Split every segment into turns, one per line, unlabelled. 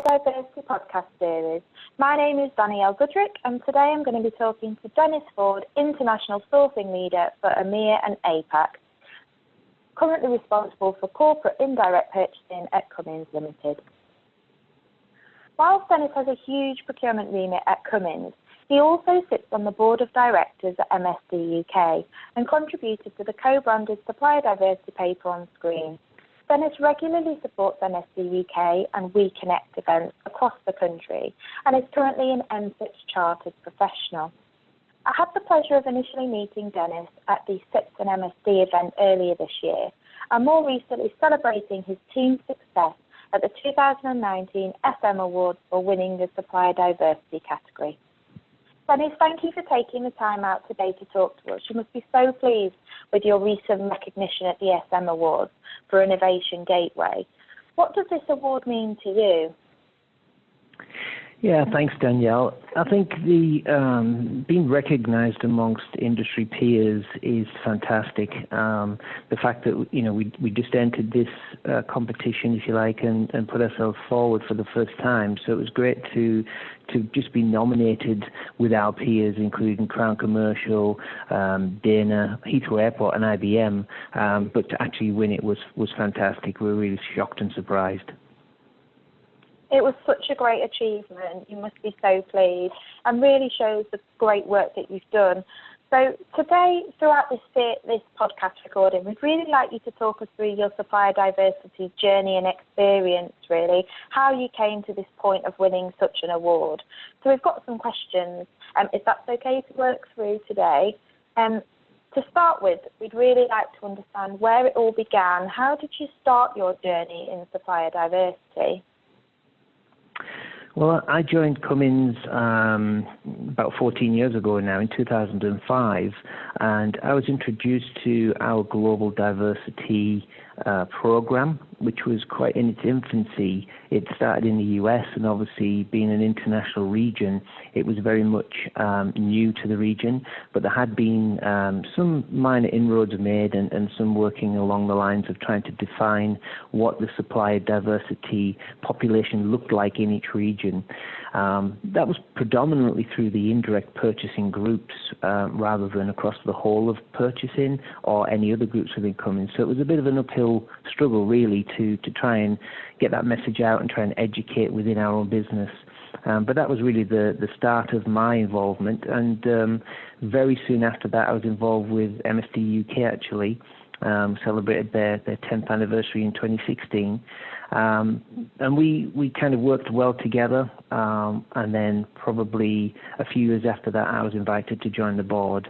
Diversity podcast series. My name is Danielle Goodrick, and today I'm going to be talking to Denis Ford, International Sourcing Leader for EMEA and APAC, currently responsible for corporate indirect purchasing at Cummins Limited. Whilst Denis has a huge procurement remit at Cummins, he also sits on the board of directors at MSD UK and contributed to the co-branded Supplier Diversity paper on screen. Denis regularly supports MSD UK and We Connect events across the country and is currently an MCIPS chartered professional. I had the pleasure of initially meeting Denis at the CIPS and MSD event earlier this year and more recently celebrating his team's success at the 2019 SM Awards for winning the Supplier Diversity category. Denis, thank you for taking the time out today to talk to us. You must be so pleased with your recent recognition at the SM Awards for Innovation Gateway. What does this award mean to you?
Yeah, thanks, Danielle. I think the being recognised amongst industry peers is fantastic. The fact that we just entered this competition, if you like, and put ourselves forward for the first time. So it was great to just be nominated with our peers, including Crown Commercial, Dana, Heathrow Airport, and IBM. But to actually win it was fantastic. We were really shocked and surprised.
It was such a great achievement. You must be so pleased and really shows the great work that you've done. So today, throughout this podcast recording, we'd really like you to talk us through your supplier diversity journey and experience, really, how you came to this point of winning such an award. So we've got some questions, if that's okay to work through today. To start with, we'd really like to understand where it all began. How did you start your journey in supplier diversity?
Well, I joined Cummins about 14 years ago now, in 2005, and I was introduced to our global diversity program, which was quite in its infancy. It started in the US, and obviously being an international region, it was very much new to the region, but there had been some minor inroads made and some working along the lines of trying to define what the supplier diversity population looked like in each region. That was predominantly through the indirect purchasing groups rather than across the whole of purchasing or any other groups within Cummins. So it was a bit of an uphill struggle, really, to try and get that message out and try and educate within our own business. But that was really the start of my involvement. And very soon after that, I was involved with MSD UK, actually. Celebrated their 10th anniversary in 2016. And we kind of worked well together, and then probably a few years after that I was invited to join the board.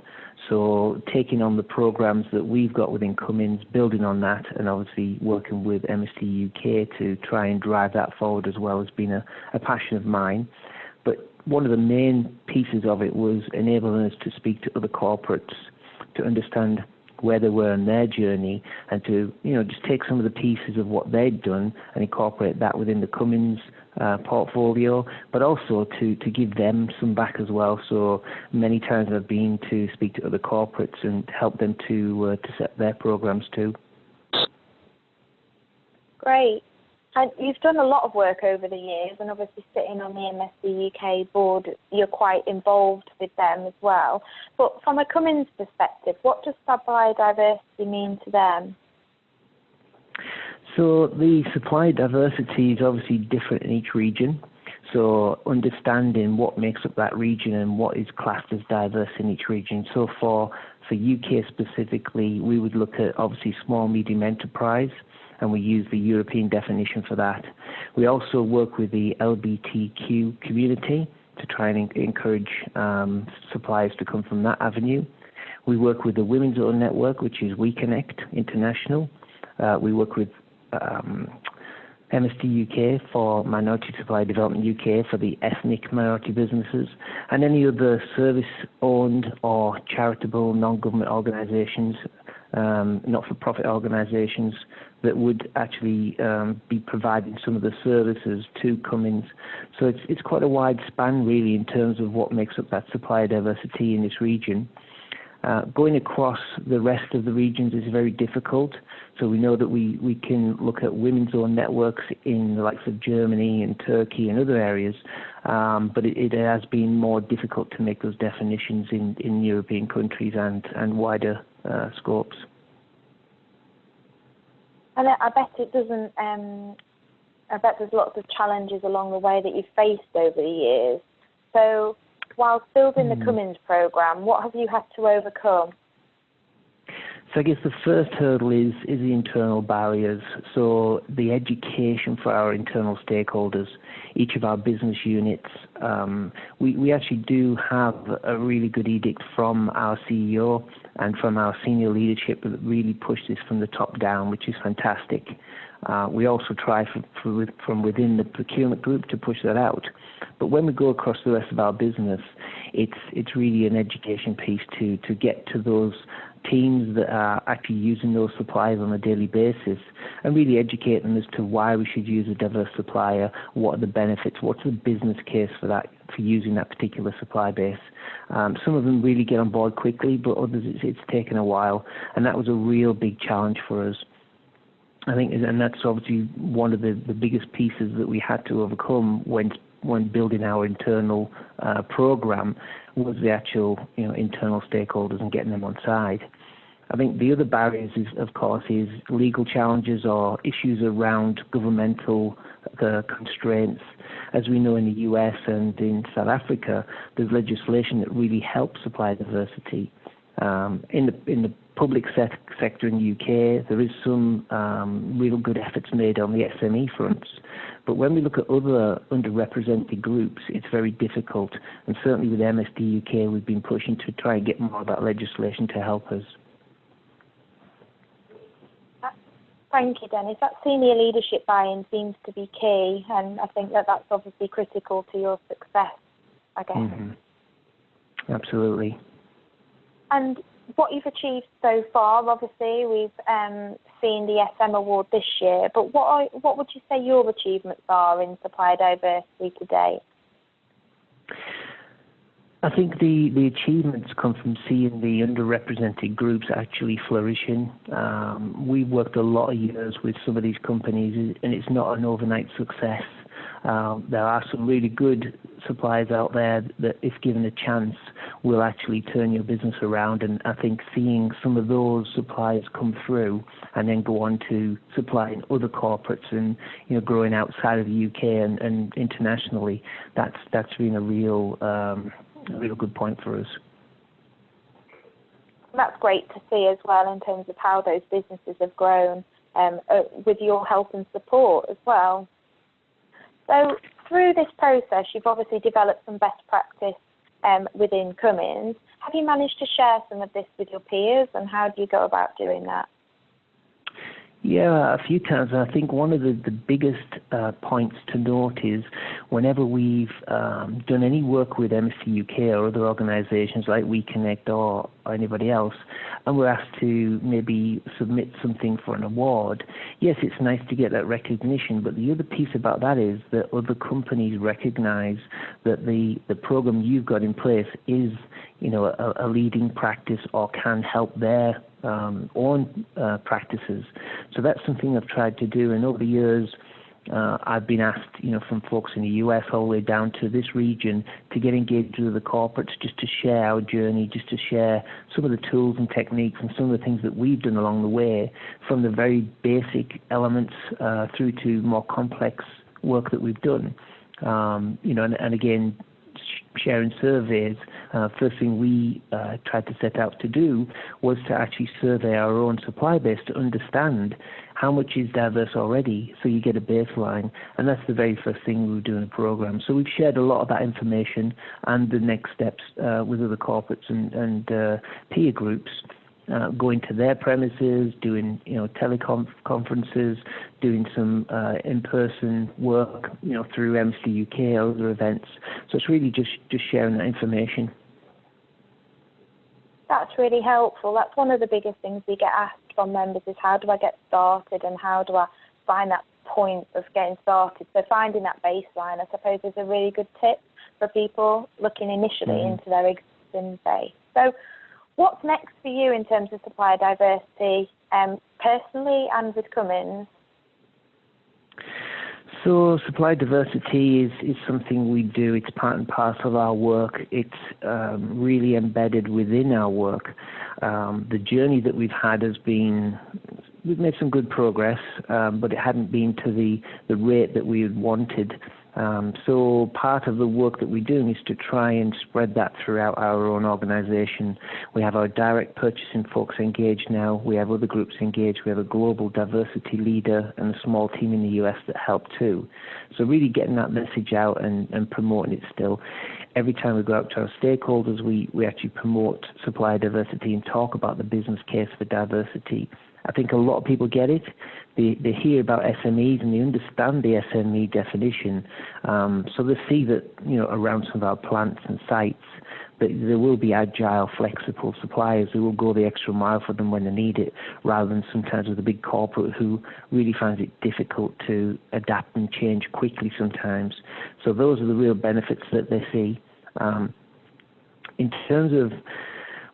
So taking on the programs that we've got within Cummins, building on that, and obviously working with MSD UK to try and drive that forward as well has been a passion of mine. But one of the main pieces of it was enabling us to speak to other corporates, to understand where they were on their journey, and to just take some of the pieces of what they'd done and incorporate that within the Cummins portfolio, but also to give them some back as well. So many times I've been to speak to other corporates and help them to set their programs too.
Great. And you've done a lot of work over the years, and obviously sitting on the MSD UK board, you're quite involved with them as well. But from a Cummins perspective, what does supplier diversity mean to them?
So the supply diversity is obviously different in each region. So understanding what makes up that region and what is classed as diverse in each region. So for UK specifically, we would look at obviously small, medium enterprise, and we use the European definition for that. We also work with the LGBTQ community to try and encourage suppliers to come from that avenue. We work with the Women's Own Network, which is We Connect International. We work with MSD UK for Minority Supply Development UK for the ethnic minority businesses, and any other service-owned or charitable non-government organisations, not-for-profit organisations that would actually be providing some of the services to Cummins. So it's quite a wide span, really, in terms of what makes up that supplier diversity in this region. Going across the rest of the regions is very difficult. So we know that we can look at women's own networks in the likes of Germany and Turkey and other areas, but it has been more difficult to make those definitions in European countries and wider scopes.
And I bet it doesn't. I bet there's lots of challenges along the way that you've faced over the years. So, whilst building the Cummins program, what have you had to overcome?
So I guess the first hurdle is the internal barriers. So the education for our internal stakeholders, each of our business units. We actually do have a really good edict from our CEO and from our senior leadership that really push this from the top down, which is fantastic. We also try from within the procurement group to push that out. But when we go across the rest of our business, it's really an education piece to get to those teams that are actually using those suppliers on a daily basis and really educate them as to why we should use a diverse supplier, what are the benefits, what's the business case for using that particular supply base. Some of them really get on board quickly, but others it's taken a while, and that was a real big challenge for us. I think, and that's obviously one of the biggest pieces that we had to overcome when building our internal program was the actual internal stakeholders and getting them on side. I think the other barriers of course, is legal challenges or issues around governmental constraints. As we know in the US and in South Africa, there's legislation that really helps supply diversity. In the public sector in the UK, there is some real good efforts made on the SME fronts. But when we look at other underrepresented groups, it's very difficult. And certainly with MSD UK, we've been pushing to try and get more of that legislation to help us.
Thank you, Dennis. That senior leadership buy-in seems to be key, and I think that's obviously critical to your success, I guess.
Mm-hmm. Absolutely.
And what you've achieved so far, obviously, we've seen the SM Award this year, but what would you say your achievements are in supplier diversity today?
I think the achievements come from seeing the underrepresented groups actually flourishing. We've worked a lot of years with some of these companies, and it's not an overnight success. There are some really good suppliers out there that, if given a chance, will actually turn your business around. And I think seeing some of those suppliers come through and then go on to supplying other corporates and growing outside of the UK and internationally, that's been a real good point for us.
That's great to see as well in terms of how those businesses have grown with your help and support as well. So through this process, you've obviously developed some best practice within Cummins. Have you managed to share some of this with your peers, and how do you go about doing that?
Yeah, a few times. I think one of the biggest points to note is whenever we've done any work with MSD UK or other organisations like WeConnect or anybody else, and we're asked to maybe submit something for an award, yes, it's nice to get that recognition, but the other piece about that is that other companies recognise that the program you've got in place is a leading practice or can help their own practices. So that's something I've tried to do, and over the years I've been asked, from folks in the US all the way down to this region, to get engaged with the corporates, just to share our journey, just to share some of the tools and techniques and some of the things that we've done along the way, from the very basic elements through to more complex work that we've done. And again, sharing surveys. First thing we tried to set out to do was to actually survey our own supply base to understand how much is diverse already, so you get a baseline, and that's the very first thing we would do in a program. So we've shared a lot of that information and the next steps with other corporates and peer groups, going to their premises, doing teleconferences, doing some in-person work through MSD UK or other events. So it's really just sharing that information.
That's really helpful. That's one of the biggest things we get asked from members is, how do I get started and how do I find that point of getting started? So finding that baseline, I suppose, is a really good tip for people looking initially into their existing base. So What's next for you in terms of supplier diversity, personally and with Cummins?
So supply diversity is something we do. It's part and parcel of our work. It's really embedded within our work. The journey that we've had has been, we've made some good progress, but it hadn't been to the rate that we had wanted. So part of the work that we're doing is to try and spread that throughout our own organization. We have our direct purchasing folks engaged now. We have other groups engaged. We have a global diversity leader and a small team in the US that help too. So really getting that message out and promoting it still. Every time we go out to our stakeholders, we actually promote supplier diversity and talk about the business case for diversity. I think a lot of people get it. They hear about SMEs and they understand the SME definition. So they see that, around some of our plants and sites, that there will be agile, flexible suppliers who will go the extra mile for them when they need it, rather than sometimes with a big corporate who really finds it difficult to adapt and change quickly sometimes. So those are the real benefits that they see. In terms of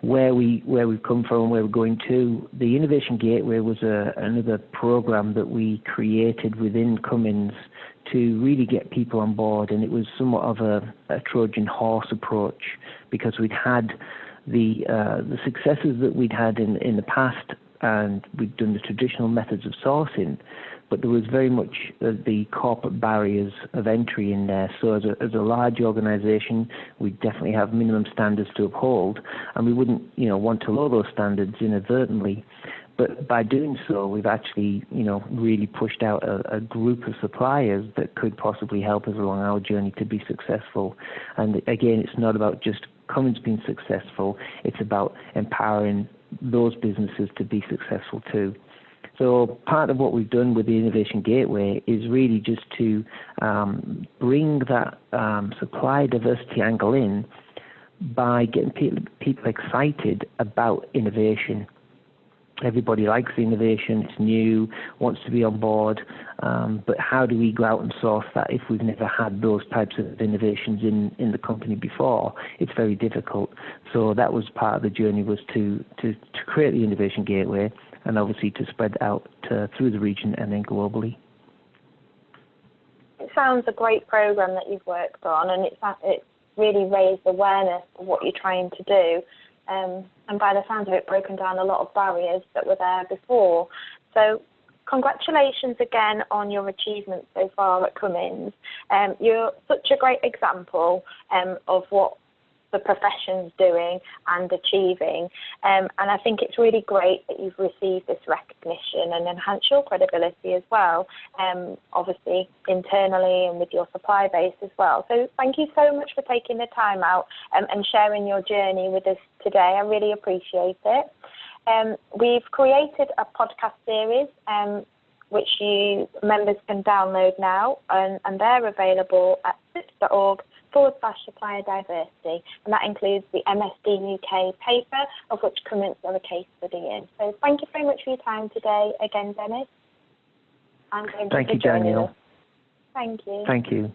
where we've come from and where we're going to, the Innovation Gateway was another program that we created within Cummins to really get people on board, and it was somewhat of a Trojan horse approach, because we'd had the successes that we'd had in the past, and we'd done the traditional methods of sourcing, but there was very much the corporate barriers of entry in there. So as a large organization, we definitely have minimum standards to uphold, and we wouldn't want to lower those standards inadvertently. But by doing so, we've actually really pushed out a group of suppliers that could possibly help us along our journey to be successful. And again, it's not about just Cummins being successful, it's about empowering those businesses to be successful too. So part of what we've done with the Innovation Gateway is really just to bring that supply diversity angle in by getting people excited about innovation. Everybody likes the innovation, it's new, wants to be on board, but how do we go out and source that if we've never had those types of innovations in the company before? It's very difficult. So that was part of the journey, was to create the Innovation Gateway, and obviously to spread out through the region and then globally.
It sounds a great program that you've worked on, and it's really raised awareness of what you're trying to do. And by the sounds of it, broken down a lot of barriers that were there before. So congratulations again on your achievements so far at Cummins. You're such a great example of what the profession's doing and achieving. And I think it's really great that you've received this recognition and enhanced your credibility as well, obviously internally and with your supply base as well. So thank you so much for taking the time out and sharing your journey with us today. I really appreciate it. We've created a podcast series which you members can download now, and they're available at CIPS.org/supplier diversity, and that includes the MSD UK paper, of which Cummins are a case study in. So thank you very much for your time today again, Dennis.
Thank you, Daniel.
Thank you.
Thank you.